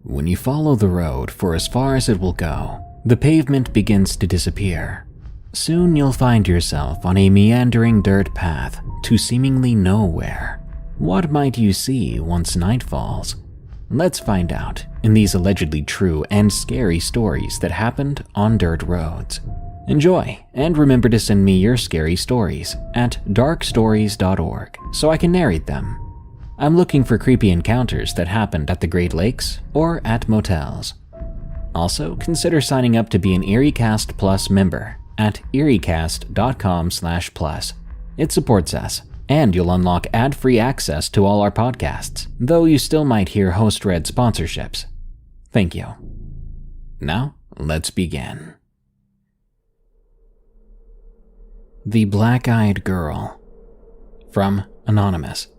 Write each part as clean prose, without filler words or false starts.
When you follow the road for as far as it will go, the pavement begins to disappear. Soon you'll find yourself on a meandering dirt path to seemingly nowhere. What might you see once night falls? Let's find out in these allegedly true and scary stories that happened on dirt roads. Enjoy, and remember to send me your scary stories at darkstories.org so I can narrate them. I'm looking for creepy encounters that happened at the Great Lakes or at motels. Also, consider signing up to be an EerieCast Plus member at eriecast.com/plus. It supports us, and you'll unlock ad-free access to all our podcasts, though you still might hear host-read sponsorships. Thank you. Now, let's begin. The Black-Eyed Girl. From Anonymous.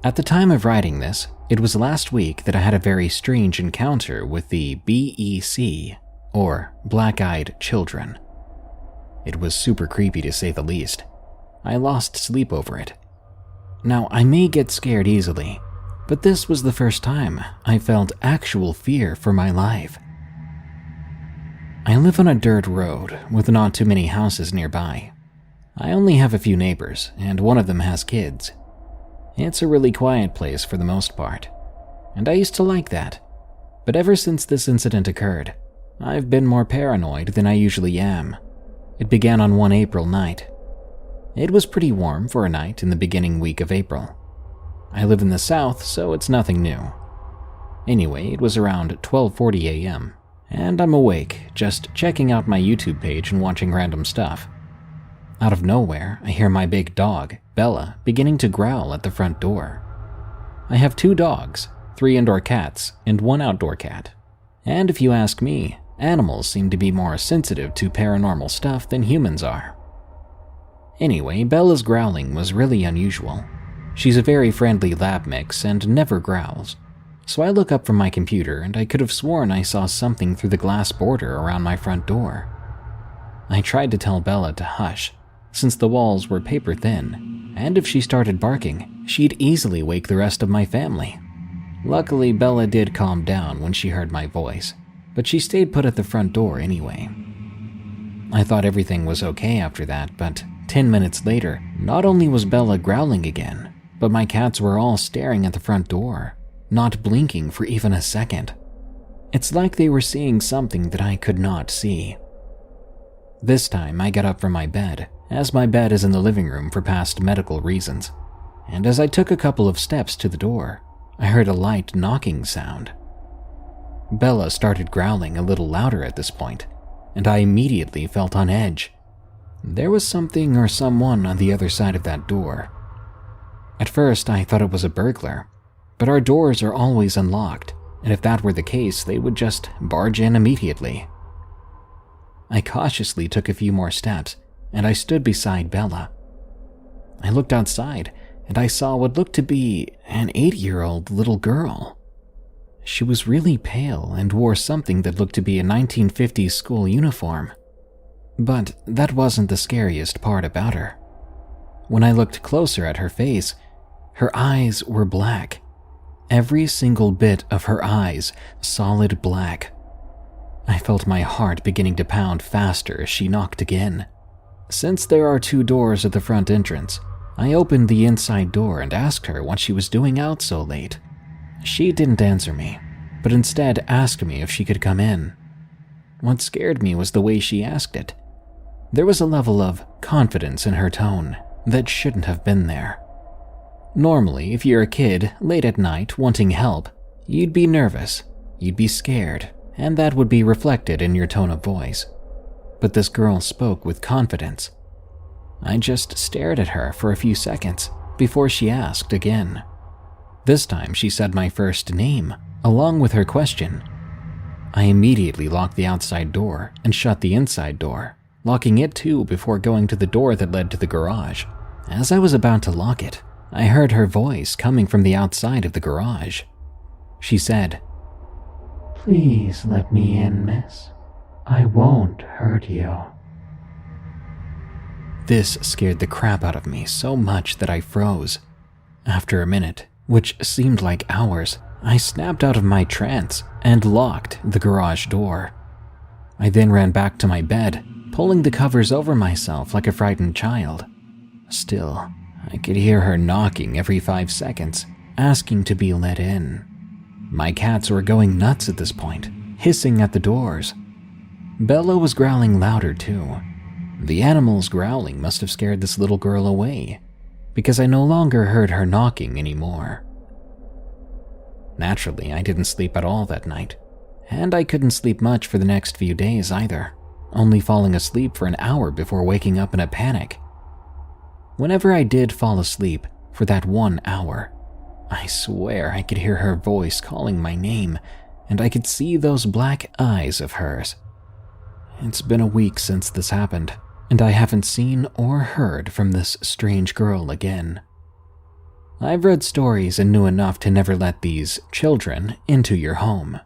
At the time of writing this, it was last week that I had a very strange encounter with the BEC, or Black-Eyed Children. It was super creepy to say the least. I lost sleep over it. Now, I may get scared easily, but this was the first time I felt actual fear for my life. I live on a dirt road with not too many houses nearby. I only have a few neighbors, and one of them has kids. It's a really quiet place for the most part, and I used to like that. But ever since this incident occurred, I've been more paranoid than I usually am. It began on one April night. It was pretty warm for a night in the beginning week of April. I live in the south, so it's nothing new. Anyway, it was around 12:40 a.m., and I'm awake, just checking out my YouTube page and watching random stuff. Out of nowhere, I hear my big dog, Bella, beginning to growl at the front door. I have 2 dogs, 3 indoor cats, and 1 outdoor cat. And if you ask me, animals seem to be more sensitive to paranormal stuff than humans are. Anyway, Bella's growling was really unusual. She's a very friendly lab mix and never growls. So I look up from my computer and I could have sworn I saw something through the glass border around my front door. I tried to tell Bella to hush, since the walls were paper thin, and if she started barking, she'd easily wake the rest of my family. Luckily, Bella did calm down when she heard my voice, but she stayed put at the front door anyway. I thought everything was okay after that, but 10 minutes later, not only was Bella growling again, but my cats were all staring at the front door, not blinking for even a second. It's like they were seeing something that I could not see. This time, I got up from my bed, as my bed is in the living room for past medical reasons, and as I took a couple of steps to the door, I heard a light knocking sound. Bella started growling a little louder at this point, and I immediately felt on edge. There was something or someone on the other side of that door. At first, I thought it was a burglar, but our doors are always unlocked, and if that were the case, they would just barge in immediately. I cautiously took a few more steps, and I stood beside Bella. I looked outside, and I saw what looked to be an 8-year-old little girl. She was really pale and wore something that looked to be a 1950s school uniform. But that wasn't the scariest part about her. When I looked closer at her face, her eyes were black. Every single bit of her eyes, solid black. I felt my heart beginning to pound faster as she knocked again. Since there are 2 doors at the front entrance, I opened the inside door and asked her what she was doing out so late. She didn't answer me, but instead asked me if she could come in. What scared me was the way she asked it. There was a level of confidence in her tone that shouldn't have been there. Normally, if you're a kid late at night wanting help, you'd be nervous, you'd be scared, and that would be reflected in your tone of voice. But this girl spoke with confidence. I just stared at her for a few seconds before she asked again. This time she said my first name, along with her question. I immediately locked the outside door and shut the inside door, locking it too before going to the door that led to the garage. As I was about to lock it, I heard her voice coming from the outside of the garage. She said, "Please let me in, miss. I won't hurt you." This scared the crap out of me so much that I froze. After a minute, which seemed like hours, I snapped out of my trance and locked the garage door. I then ran back to my bed, pulling the covers over myself like a frightened child. Still, I could hear her knocking every 5 seconds, asking to be let in. My cats were going nuts at this point, hissing at the doors. Bella was growling louder too. The animal's growling must have scared this little girl away, because I no longer heard her knocking anymore. Naturally, I didn't sleep at all that night, and I couldn't sleep much for the next few days either, only falling asleep for an hour before waking up in a panic. Whenever I did fall asleep for that 1 hour, I swear I could hear her voice calling my name, and I could see those black eyes of hers. It's been a week since this happened, and I haven't seen or heard from this strange girl again. I've read stories and knew enough to never let these children into your home.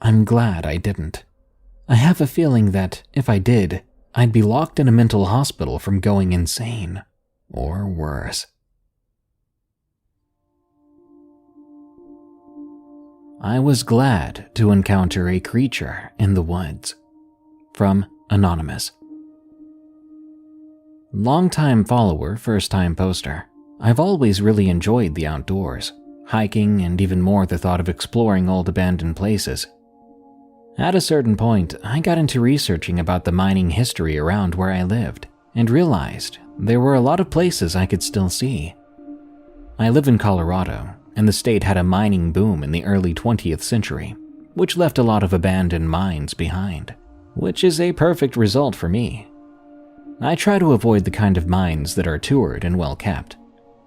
I'm glad I didn't. I have a feeling that if I did, I'd be locked in a mental hospital from going insane, or worse. I was glad to encounter a creature in the woods. From Anonymous. Longtime follower, first-time poster. I've always really enjoyed the outdoors, hiking, and even more the thought of exploring old abandoned places. At a certain point, I got into researching about the mining history around where I lived, and realized there were a lot of places I could still see. I live in Colorado, and the state had a mining boom in the early 20th century, which left a lot of abandoned mines behind, which is a perfect result for me. I try to avoid the kind of mines that are toured and well kept.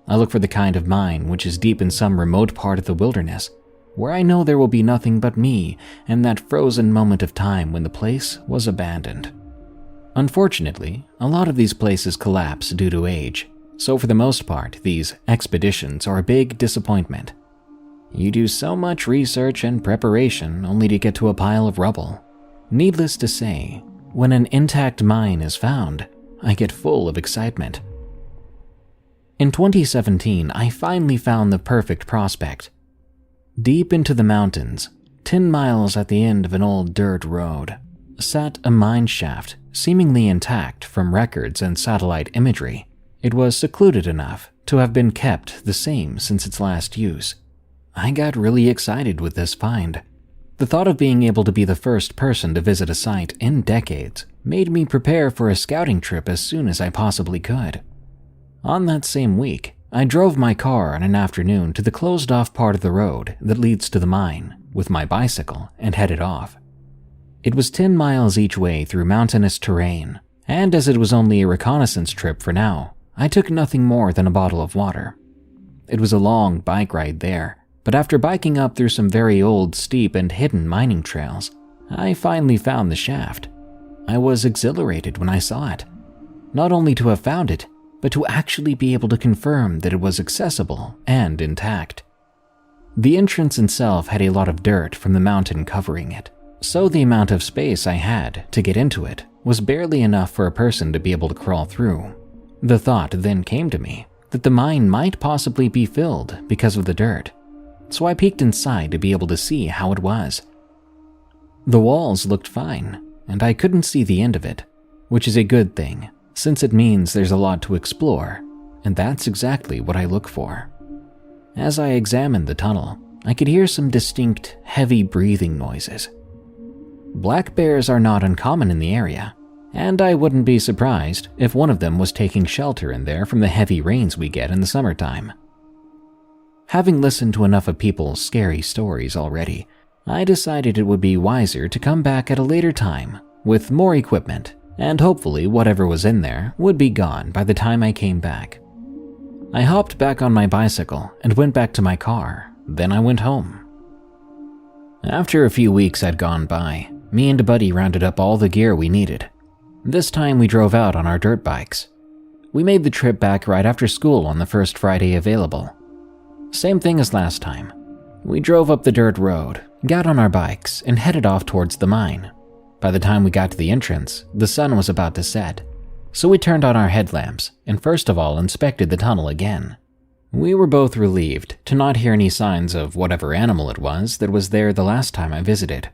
I look for the kind of mine which is deep in some remote part of the wilderness, where I know there will be nothing but me and that frozen moment of time when the place was abandoned. Unfortunately, a lot of these places collapse due to age, so for the most part, these expeditions are a big disappointment. You do so much research and preparation only to get to a pile of rubble. Needless to say, when an intact mine is found, I get full of excitement. In 2017, I finally found the perfect prospect. Deep into the mountains, 10 miles at the end of an old dirt road, sat a mine shaft seemingly intact from records and satellite imagery. It was secluded enough to have been kept the same since its last use. I got really excited with this find. The thought of being able to be the first person to visit a site in decades made me prepare for a scouting trip as soon as I possibly could. On that same week, I drove my car on an afternoon to the closed-off part of the road that leads to the mine with my bicycle and headed off. It was 10 miles each way through mountainous terrain, and as it was only a reconnaissance trip for now, I took nothing more than a bottle of water. It was a long bike ride there, but after biking up through some very old, steep, and hidden mining trails, I finally found the shaft. I was exhilarated when I saw it. Not only to have found it, but to actually be able to confirm that it was accessible and intact. The entrance itself had a lot of dirt from the mountain covering it, so the amount of space I had to get into it was barely enough for a person to be able to crawl through. The thought then came to me that the mine might possibly be filled because of the dirt, so I peeked inside to be able to see how it was. The walls looked fine, and I couldn't see the end of it, which is a good thing, since it means there's a lot to explore, and that's exactly what I look for. As I examined the tunnel, I could hear some distinct, heavy breathing noises. Black bears are not uncommon in the area, and I wouldn't be surprised if one of them was taking shelter in there from the heavy rains we get in the summertime. Having listened to enough of people's scary stories already, I decided it would be wiser to come back at a later time with more equipment, and hopefully whatever was in there would be gone by the time I came back. I hopped back on my bicycle and went back to my car, then I went home. After a few weeks had gone by, me and a buddy rounded up all the gear we needed. This time we drove out on our dirt bikes. We made the trip back right after school on the first Friday available. Same thing as last time. We drove up the dirt road, got on our bikes, and headed off towards the mine. By the time we got to the entrance, the sun was about to set, so we turned on our headlamps and first of all inspected the tunnel again. We were both relieved to not hear any signs of whatever animal it was that was there the last time I visited,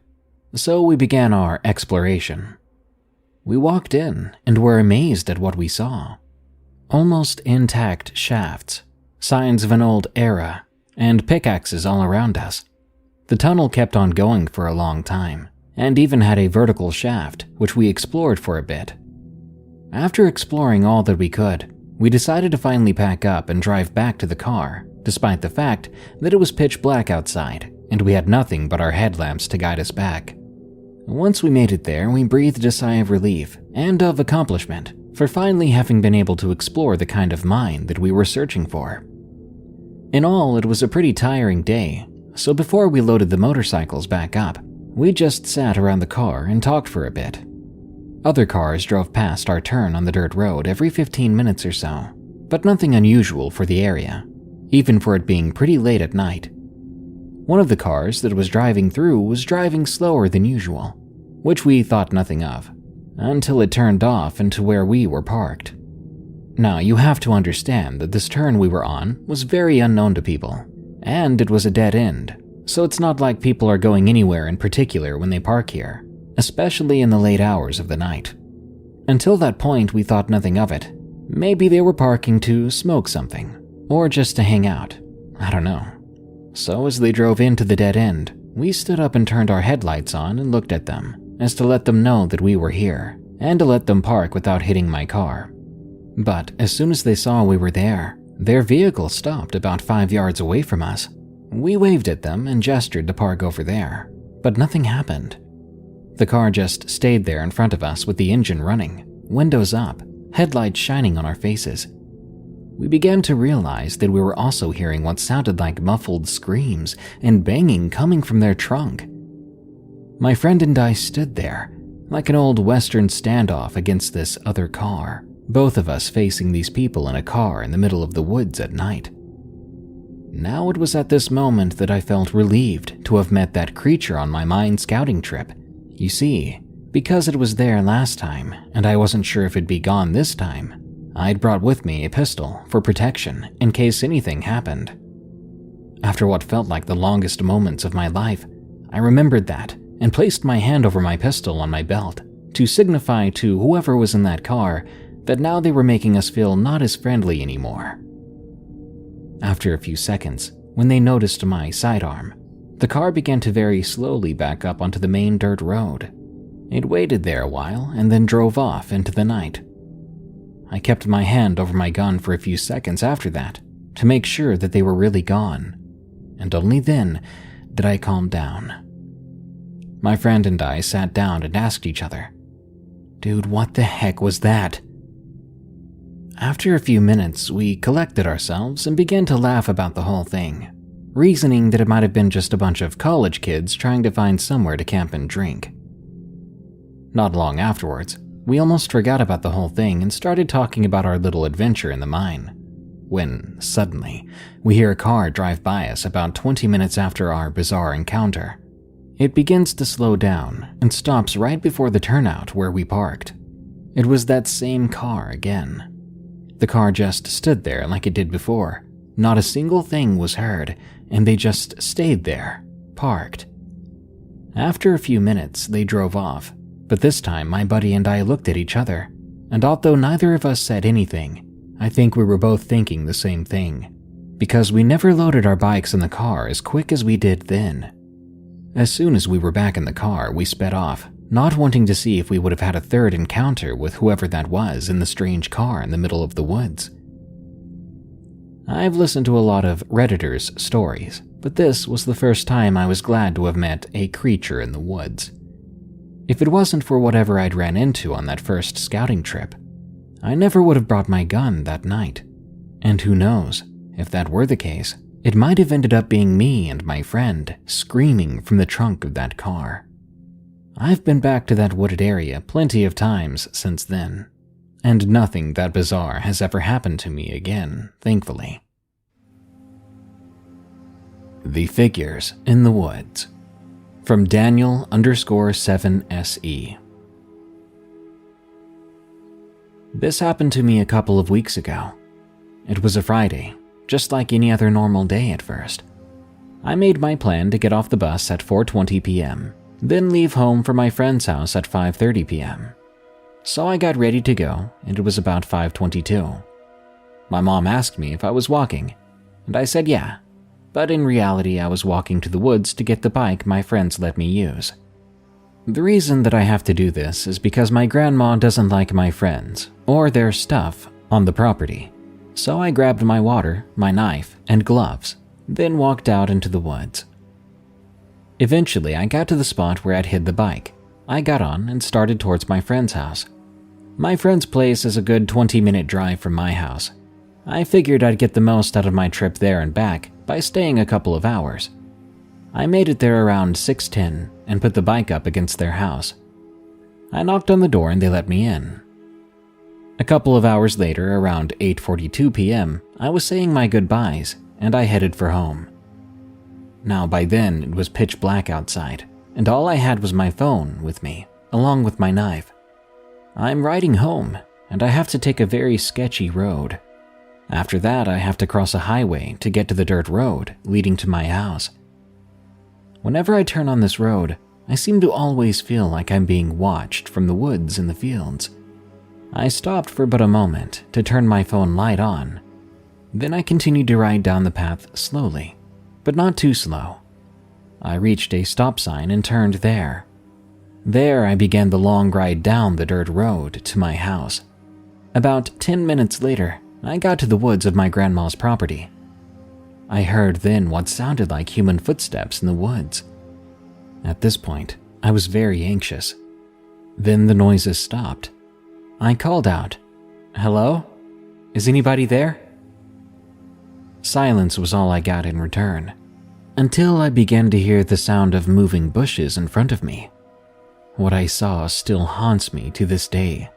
so we began our exploration. We walked in and were amazed at what we saw. Almost intact shafts, signs of an old era, and pickaxes all around us. The tunnel kept on going for a long time, and even had a vertical shaft, which we explored for a bit. After exploring all that we could, we decided to finally pack up and drive back to the car, despite the fact that it was pitch black outside, and we had nothing but our headlamps to guide us back. Once we made it there, we breathed a sigh of relief and of accomplishment for finally having been able to explore the kind of mine that we were searching for. In all, it was a pretty tiring day, so before we loaded the motorcycles back up, we just sat around the car and talked for a bit. Other cars drove past our turn on the dirt road every 15 minutes or so, but nothing unusual for the area, even for it being pretty late at night. One of the cars that was driving through was driving slower than usual, which we thought nothing of, until it turned off into where we were parked. Now, you have to understand that this turn we were on was very unknown to people, and it was a dead end, so it's not like people are going anywhere in particular when they park here, especially in the late hours of the night. Until that point, we thought nothing of it. Maybe they were parking to smoke something, or just to hang out. I don't know. So as they drove into the dead end, we stood up and turned our headlights on and looked at them, as to let them know that we were here, and to let them park without hitting my car. But as soon as they saw we were there, their vehicle stopped about 5 yards away from us. We waved at them and gestured to park over there, but nothing happened. The car just stayed there in front of us with the engine running, windows up, headlights shining on our faces. We began to realize that we were also hearing what sounded like muffled screams and banging coming from their trunk. My friend and I stood there, like an old Western standoff against this other car, both of us facing these people in a car in the middle of the woods at night. Now it was at this moment that I felt relieved to have met that creature on my mine scouting trip. You see, because it was there last time, and I wasn't sure if it'd be gone this time, I'd brought with me a pistol for protection in case anything happened. After what felt like the longest moments of my life, I remembered that and placed my hand over my pistol on my belt to signify to whoever was in that car that now they were making us feel not as friendly anymore. After a few seconds, when they noticed my sidearm, the car began to very slowly back up onto the main dirt road. It waited there a while and then drove off into the night. I kept my hand over my gun for a few seconds after that to make sure that they were really gone, and only then did I calm down. My friend and I sat down and asked each other, "Dude, what the heck was that?" After a few minutes, we collected ourselves and began to laugh about the whole thing, reasoning that it might have been just a bunch of college kids trying to find somewhere to camp and drink. Not long afterwards, we almost forgot about the whole thing and started talking about our little adventure in the mine, when, suddenly, we hear a car drive by us about 20 minutes after our bizarre encounter. It begins to slow down and stops right before the turnout where we parked. It was that same car again. The car just stood there like it did before. Not a single thing was heard, and they just stayed there, parked. After a few minutes, they drove off, but this time my buddy and I looked at each other, and although neither of us said anything, I think we were both thinking the same thing, because we never loaded our bikes in the car as quick as we did then. As soon as we were back in the car, we sped off, not wanting to see if we would have had a third encounter with whoever that was in the strange car in the middle of the woods. I've listened to a lot of Redditors' stories, but this was the first time I was glad to have met a creature in the woods. If it wasn't for whatever I'd ran into on that first scouting trip, I never would have brought my gun that night. And who knows, if that were the case, it might have ended up being me and my friend screaming from the trunk of that car. I've been back to that wooded area plenty of times since then, and nothing that bizarre has ever happened to me again, thankfully. The Figures in the Woods, from Daniel_7SE. This happened to me a couple of weeks ago. It was a Friday, just like any other normal day at first. I made my plan to get off the bus at 4:20 p.m., then leave home for my friend's house at 5:30 p.m. So I got ready to go, and it was about 5:22. My mom asked me if I was walking, and I said yeah, but in reality I was walking to the woods to get the bike my friends let me use. The reason that I have to do this is because my grandma doesn't like my friends or their stuff on the property, so I grabbed my water, my knife, and gloves, then walked out into the woods. Eventually, I got to the spot where I'd hid the bike. I got on and started towards my friend's house. My friend's place is a good 20-minute drive from my house. I figured I'd get the most out of my trip there and back by staying a couple of hours. I made it there around 6:10 and put the bike up against their house. I knocked on the door and they let me in. A couple of hours later, around 8:42 p.m., I was saying my goodbyes and I headed for home. Now by then it was pitch black outside, and all I had was my phone with me, along with my knife. I'm riding home, and I have to take a very sketchy road. After that, I have to cross a highway to get to the dirt road leading to my house. Whenever I turn on this road, I seem to always feel like I'm being watched from the woods and the fields. I stopped for but a moment to turn my phone light on. Then I continued to ride down the path slowly, but not too slow. I reached a stop sign and turned there. There I began the long ride down the dirt road to my house. About 10 minutes later, I got to the woods of my grandma's property. I heard then what sounded like human footsteps in the woods. At this point, I was very anxious. Then the noises stopped. I called out, "Hello? Is anybody there?" Silence was all I got in return, until I began to hear the sound of moving bushes in front of me. What I saw still haunts me to this day.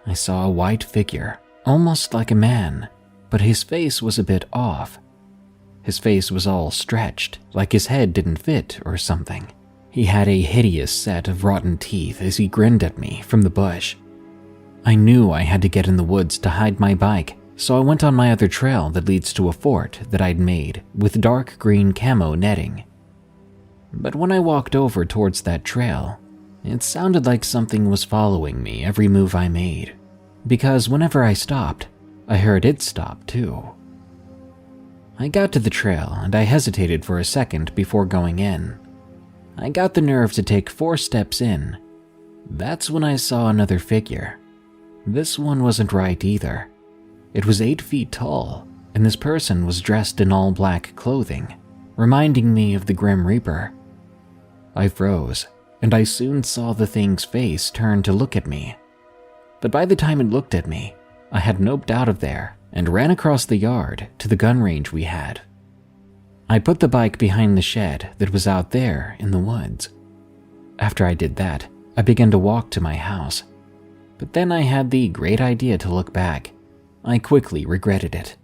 I saw a white figure, almost like a man, but his face was a bit off. His face was all stretched, like his head didn't fit or something. He had a hideous set of rotten teeth as he grinned at me from the bush. I knew I had to get in the woods to hide my bike, so I went on my other trail that leads to a fort that I'd made with dark green camo netting. But when I walked over towards that trail, it sounded like something was following me every move I made, because whenever I stopped, I heard it stop too. I got to the trail and I hesitated for a second before going in. I got the nerve to take 4 steps in. That's when I saw another figure. This one wasn't right either. It was 8 feet tall, and this person was dressed in all black clothing, reminding me of the Grim Reaper. I froze, and I soon saw the thing's face turn to look at me. But by the time it looked at me, I had noped out of there and ran across the yard to the gun range we had. I put the bike behind the shed that was out there in the woods. After I did that, I began to walk to my house. But then I had the great idea to look back. I quickly regretted it.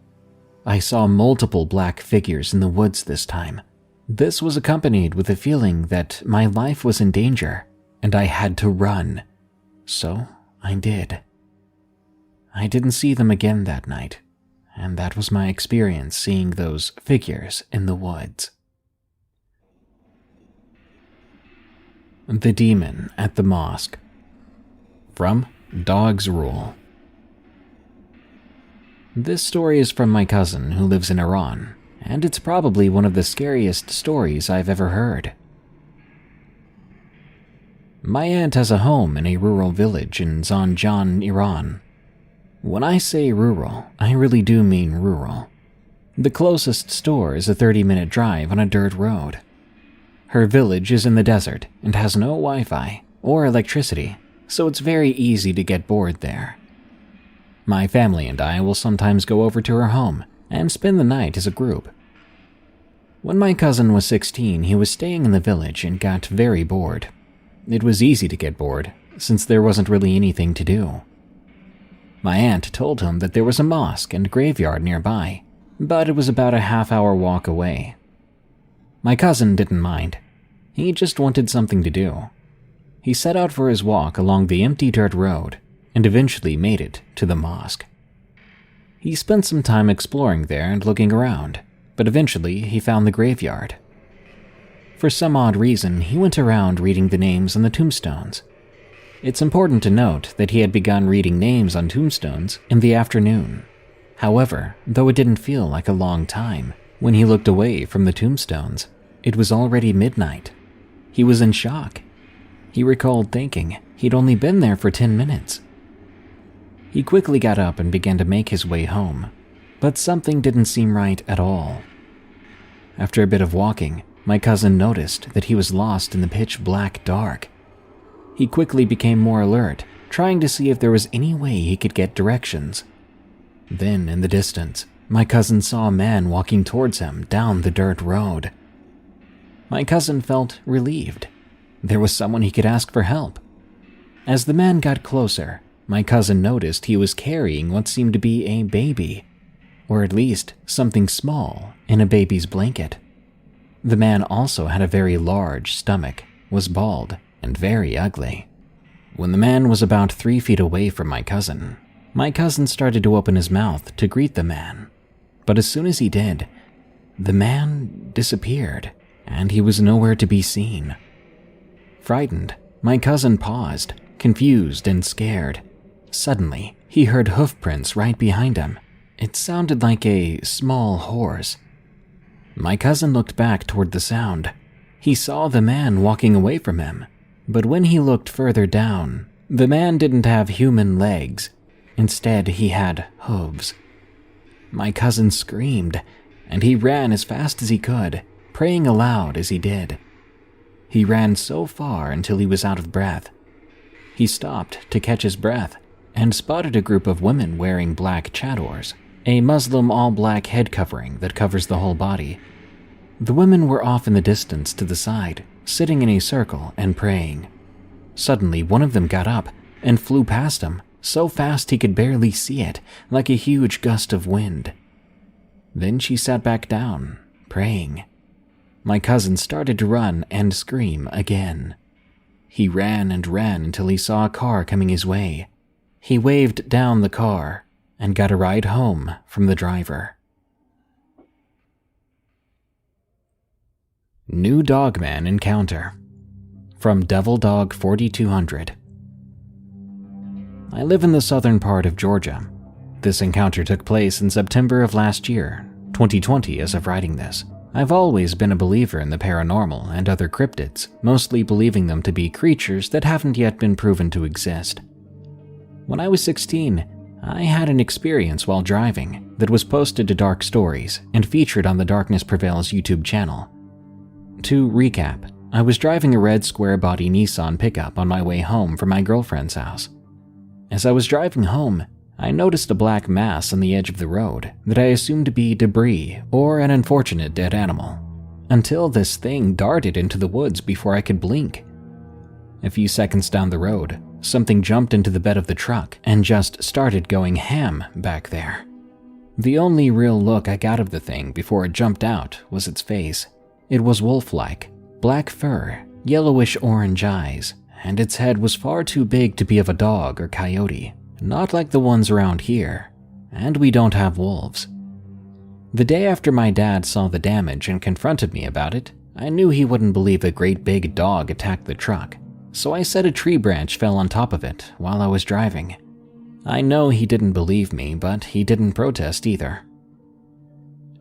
I saw multiple black figures in the woods this time. This was accompanied with a feeling that my life was in danger and I had to run. So I did. I didn't see them again that night, and that was my experience seeing those figures in the woods. The Demon at the Mosque. From Dog's Rule. This story is from my cousin who lives in Iran, and it's probably one of the scariest stories I've ever heard. My aunt has a home in a rural village in Zanjan, Iran. When I say rural, I really do mean rural. The closest store is a 30-minute drive on a dirt road. Her village is in the desert and has no Wi-Fi or electricity, so it's very easy to get bored there. My family and I will sometimes go over to her home and spend the night as a group. When my cousin was 16, he was staying in the village and got very bored. It was easy to get bored, since there wasn't really anything to do. My aunt told him that there was a mosque and graveyard nearby, but it was about a half-hour walk away. My cousin didn't mind. He just wanted something to do. He set out for his walk along the empty dirt road and eventually made it to the mosque. He spent some time exploring there and looking around, but eventually he found the graveyard. For some odd reason, he went around reading the names on the tombstones. It's important to note that he had begun reading names on tombstones in the afternoon. However, though it didn't feel like a long time, when he looked away from the tombstones, it was already midnight. He was in shock. He recalled thinking he'd only been there for 10 minutes. He quickly got up and began to make his way home, but something didn't seem right at all. After a bit of walking, my cousin noticed that he was lost in the pitch black dark. He quickly became more alert, trying to see if there was any way he could get directions. Then, in the distance, my cousin saw a man walking towards him down the dirt road. My cousin felt relieved. There was someone he could ask for help. As the man got closer, my cousin noticed he was carrying what seemed to be a baby, or at least something small in a baby's blanket. The man also had a very large stomach, was bald, and very ugly. When the man was about 3 feet away from my cousin started to open his mouth to greet the man. But as soon as he did, the man disappeared, and he was nowhere to be seen. Frightened, my cousin paused, confused and scared. Suddenly, he heard hoofprints right behind him. It sounded like a small horse. My cousin looked back toward the sound. He saw the man walking away from him, but when he looked further down, the man didn't have human legs. Instead, he had hooves. My cousin screamed, and he ran as fast as he could, praying aloud as he did. He ran so far until he was out of breath. He stopped to catch his breath and spotted a group of women wearing black chadors, a Muslim all-black head covering that covers the whole body. The women were off in the distance to the side, sitting in a circle and praying. Suddenly, one of them got up and flew past him, so fast he could barely see it, like a huge gust of wind. Then she sat back down, praying. My cousin started to run and scream again. He ran and ran until he saw a car coming his way. He waved down the car and got a ride home from the driver. New Dogman Encounter from Devil Dog 4200. I live in the southern part of Georgia. This encounter took place in September of last year, 2020 as of writing this. I've always been a believer in the paranormal and other cryptids, mostly believing them to be creatures that haven't yet been proven to exist. When I was 16, I had an experience while driving that was posted to Dark Stories and featured on the Darkness Prevails YouTube channel. To recap, I was driving a red square-body Nissan pickup on my way home from my girlfriend's house. As I was driving home, I noticed a black mass on the edge of the road that I assumed to be debris or an unfortunate dead animal, until this thing darted into the woods before I could blink. A few seconds down the road, something jumped into the bed of the truck and just started going ham back there. The only real look I got of the thing before it jumped out was its face. It was wolf-like, black fur, yellowish-orange eyes, and its head was far too big to be of a dog or coyote, not like the ones around here, and we don't have wolves. The day after my dad saw the damage and confronted me about it, I knew he wouldn't believe a great big dog attacked the truck, so I said a tree branch fell on top of it while I was driving. I know he didn't believe me, but he didn't protest either.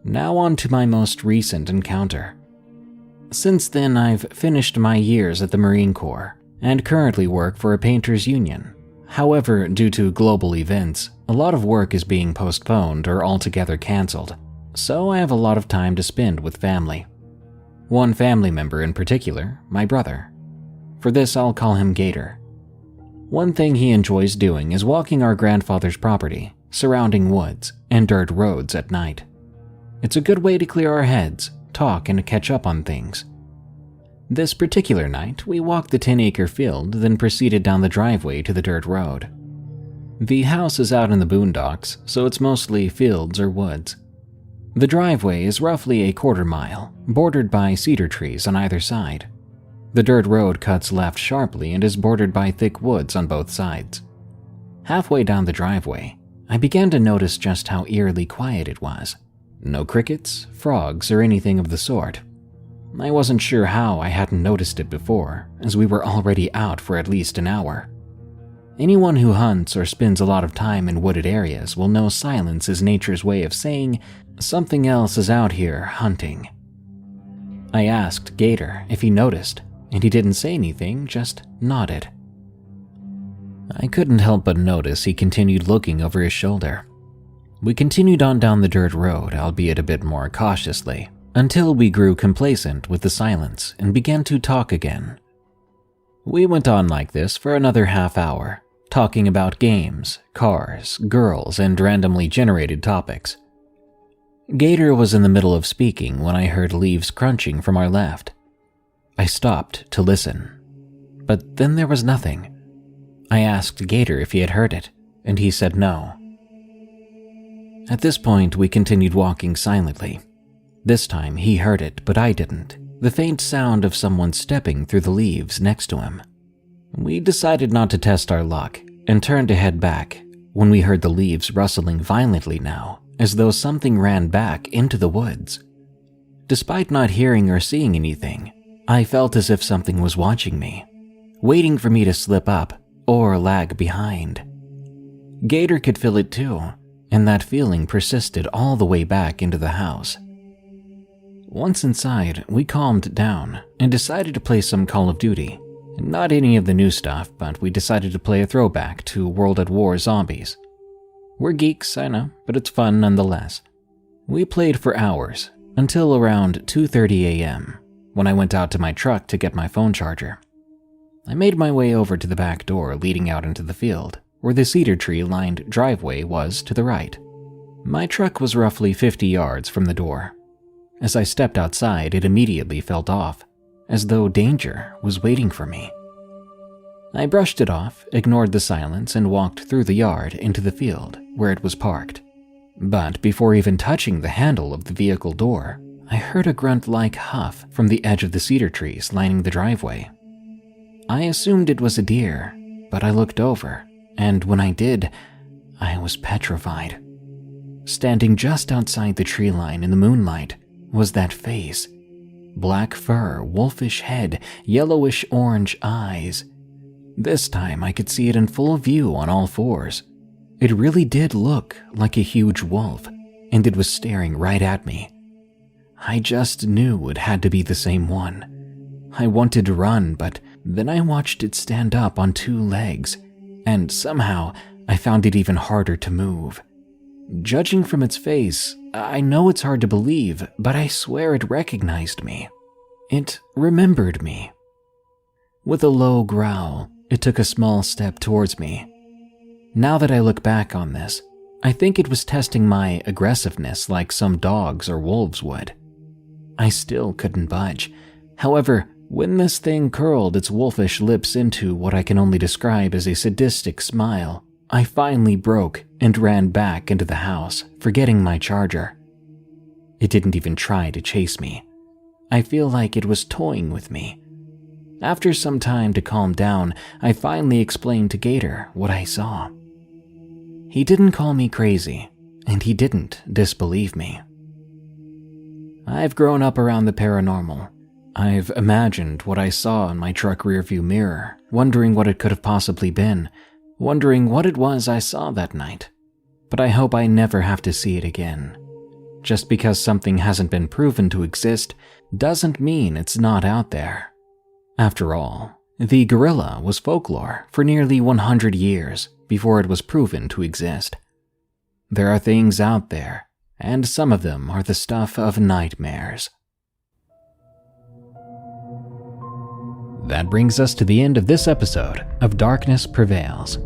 Now on to my most recent encounter. Since then, I've finished my years at the Marine Corps and currently work for a painters union. However, due to global events, a lot of work is being postponed or altogether canceled, so I have a lot of time to spend with family. One family member in particular, my brother. For this, I'll call him Gator. One thing he enjoys doing is walking our grandfather's property, surrounding woods and dirt roads at night. It's a good way to clear our heads, talk, and catch up on things. This particular night, we walked the 10-acre field, then proceeded down the driveway to the dirt road. The house is out in the boondocks, so it's mostly fields or woods. The driveway is roughly a quarter mile, bordered by cedar trees on either side. The dirt road cuts left sharply and is bordered by thick woods on both sides. Halfway down the driveway, I began to notice just how eerily quiet it was. No crickets, frogs, or anything of the sort. I wasn't sure how I hadn't noticed it before, as we were already out for at least an hour. Anyone who hunts or spends a lot of time in wooded areas will know silence is nature's way of saying something else is out here hunting. I asked Gator if he noticed, and he didn't say anything, just nodded. I couldn't help but notice he continued looking over his shoulder. We continued on down the dirt road, albeit a bit more cautiously, until we grew complacent with the silence and began to talk again. We went on like this for another half hour, talking about games, cars, girls, and randomly generated topics. Gator was in the middle of speaking when I heard leaves crunching from our left. I stopped to listen, but then there was nothing. I asked Gator if he had heard it, and he said no. At this point, we continued walking silently. This time, he heard it, but I didn't. The faint sound of someone stepping through the leaves next to him. We decided not to test our luck and turned to head back when we heard the leaves rustling violently now, as though something ran back into the woods. Despite not hearing or seeing anything, I felt as if something was watching me, waiting for me to slip up or lag behind. Gator could feel it too, and that feeling persisted all the way back into the house. Once inside, we calmed down and decided to play some Call of Duty. Not any of the new stuff, but we decided to play a throwback to World at War Zombies. We're geeks, I know, but it's fun nonetheless. We played for hours, until around 2:30 a.m., when I went out to my truck to get my phone charger. I made my way over to the back door leading out into the field, where the cedar tree-lined driveway was to the right. My truck was roughly 50 yards from the door. As I stepped outside, it immediately felt off, as though danger was waiting for me. I brushed it off, ignored the silence, and walked through the yard into the field where it was parked. But before even touching the handle of the vehicle door, I heard a grunt-like huff from the edge of the cedar trees lining the driveway. I assumed it was a deer, but I looked over, and when I did, I was petrified. Standing just outside the tree line in the moonlight was that face. Black fur, wolfish head, yellowish-orange eyes. This time I could see it in full view on all fours. It really did look like a huge wolf, and it was staring right at me. I just knew it had to be the same one. I wanted to run, but then I watched it stand up on two legs, and somehow I found it even harder to move. Judging from its face, I know it's hard to believe, but I swear it recognized me. It remembered me. With a low growl, it took a small step towards me. Now that I look back on this, I think it was testing my aggressiveness like some dogs or wolves would. I still couldn't budge. However, when this thing curled its wolfish lips into what I can only describe as a sadistic smile, I finally broke and ran back into the house, forgetting my charger. It didn't even try to chase me. I feel like it was toying with me. After some time to calm down, I finally explained to Gator what I saw. He didn't call me crazy, and he didn't disbelieve me. I've grown up around the paranormal. I've imagined what I saw in my truck rearview mirror, wondering what it could have possibly been, wondering what it was I saw that night. But I hope I never have to see it again. Just because something hasn't been proven to exist doesn't mean it's not out there. After all, the gorilla was folklore for nearly 100 years before it was proven to exist. There are things out there, and some of them are the stuff of nightmares. That brings us to the end of this episode of Darkness Prevails.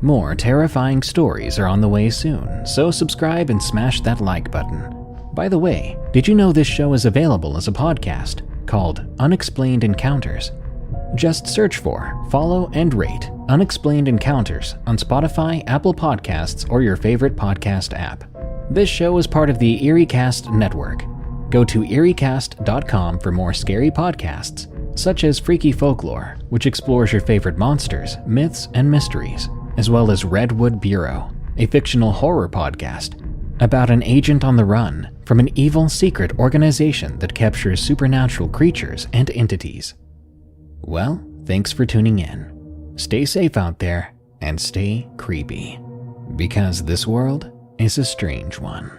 More terrifying stories are on the way soon, so subscribe and smash that like button. By the way, did you know this show is available as a podcast called Unexplained Encounters? Just search for, follow, and rate Unexplained Encounters on Spotify, Apple Podcasts, or your favorite podcast app. This show is part of the EerieCast network. Go to EerieCast.com for more scary podcasts, such as Freaky Folklore, which explores your favorite monsters, myths, and mysteries, as well as Redwood Bureau, a fictional horror podcast about an agent on the run from an evil secret organization that captures supernatural creatures and entities. Well, thanks for tuning in. Stay safe out there and stay creepy, because this world is a strange one.